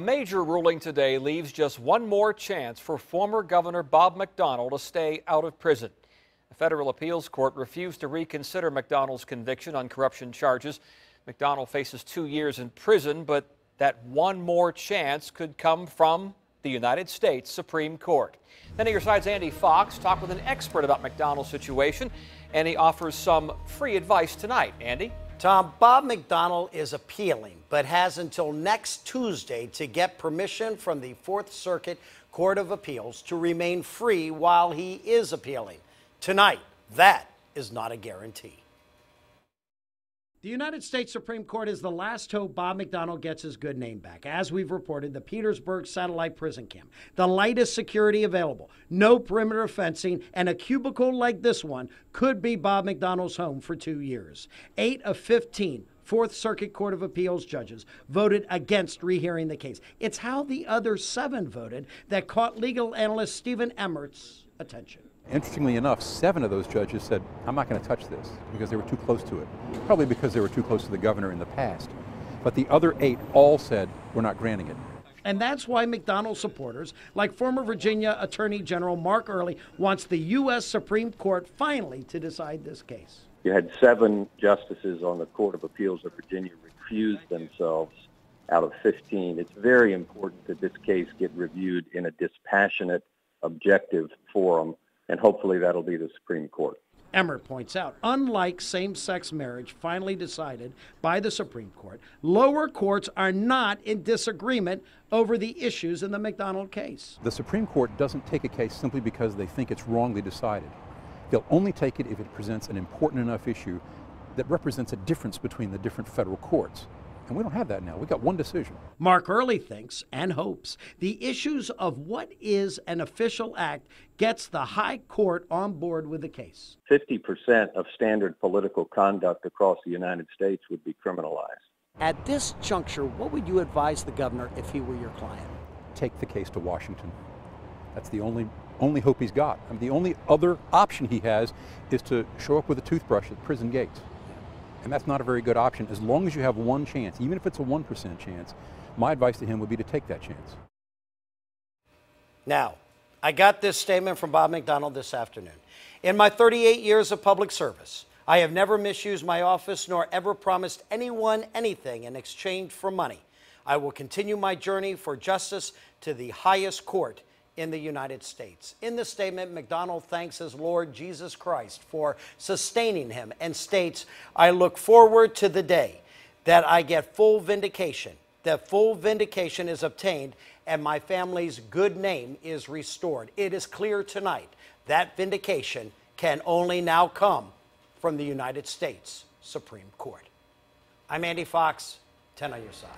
major ruling today leaves just one more chance for former Governor Bob McDonnell to stay out of prison. The federal appeals court refused to reconsider McDonnell's conviction on corruption charges. McDonnell faces 2 years in prison, but that one more chance could come from the United States Supreme Court. Then at your side's Andy Fox talked with an expert about McDonnell's situation, and he offers some free advice tonight. Andy? Tom, Bob McDonnell is appealing, but has until next Tuesday to get permission from the Fourth Circuit Court of Appeals to remain free while he is appealing. Tonight, that is not a guarantee. The United States Supreme Court is the last hope Bob McDonnell gets his good name back. As we've reported, the Petersburg satellite prison camp, the lightest security available, no perimeter fencing, and a cubicle like this one could be Bob McDonnell's home for 2 years. 8 of 15 Fourth Circuit Court of Appeals judges voted against rehearing the case. It's how the other 7 voted that caught legal analyst Stephen Emmert's attention. Interestingly enough, 7 of those judges said, I'm not going to touch this because they were too close to it. Probably because they were too close to the governor in the past. But the other 8 all said, we're not granting it. And that's why McDonnell supporters, like former Virginia Attorney General Mark Earley, wants the U.S. Supreme Court finally to decide this case. You had 7 justices on the Court of Appeals of Virginia recuse themselves out of 15. It's very important that this case get reviewed in a dispassionate, objective forum, and hopefully that'll be the Supreme Court. Emmert points out, unlike same-sex marriage finally decided by the Supreme Court, lower courts are not in disagreement over the issues in the McDonnell case. The Supreme Court doesn't take a case simply because they think it's wrongly decided. They'll only take it if it presents an important enough issue that represents a difference between the different federal courts. And we don't have that now. We've got one decision. Mark Earley thinks and hopes the issues of what is an official act gets the high court on board with the case. 50% of standard political conduct across the United States would be criminalized. At this juncture, what would you advise the governor if he were your client? Take the case to Washington. That's the only hope he's got. I mean, the only other option he has is to show up with a toothbrush at prison gates. And that's not a very good option. As long as you have one chance, even if it's a 1% chance, my advice to him would be to take that chance. Now, I got this statement from Bob McDonnell this afternoon. In my 38 years of public service, I have never misused my office nor ever promised anyone anything in exchange for money. I will continue my journey for justice to the highest court in the United States. In the statement, McDonnell thanks his Lord Jesus Christ for sustaining him and states, I look forward to the day that I get full vindication, that full vindication is obtained and my family's good name is restored. It is clear tonight that vindication can only now come from the United States Supreme Court. I'm Andy Fox, 10 on your side.